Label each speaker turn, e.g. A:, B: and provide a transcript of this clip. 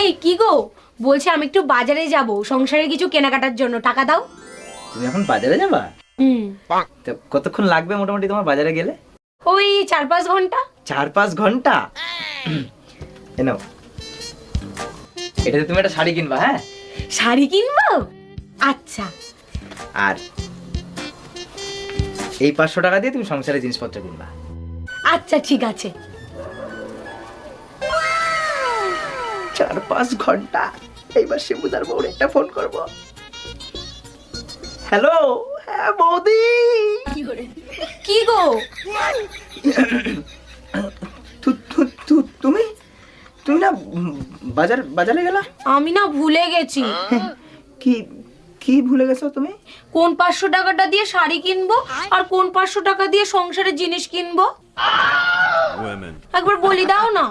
A: এই কি গো, বলছি আমি একটু বাজারে যাব সংসারে কিছু কেনাকাটার জন্য, টাকা দাও।
B: তুমি এখন বাজারে যাবা? তো কতক্ষণ লাগবে মোটামুটি তোমার বাজারে গেলে?
A: ওই 4-5 ঘন্টা।
B: 4-5 ঘন্টা? এ নাও, এটাতে তুমি একটা শাড়ি কিনবা। হ্যাঁ,
A: শাড়ি কিনবো? আচ্ছা।
B: আর এই 500 টাকা দিয়ে তুমি সংসারের জিনিসপত্র কিনবা।
A: আচ্ছা ঠিক আছে।
B: 4-5 ঘন্টা। এইবার শিবুদার বউর একটা ফোন করব। হ্যালো, হ্যাঁ বৌদি।
A: কি গো?
B: তুমি তুমি না বাজারে গেলা?
A: আমি না ভুলে গেছি।
B: কি কি ভুলে গেছো তুমি?
A: কোন 500 টাকাটা দিয়ে শাড়ি কিনবো আর কোন 500 টাকা দিয়ে সংসারের জিনিস কিনবো একবার বলি দাও না।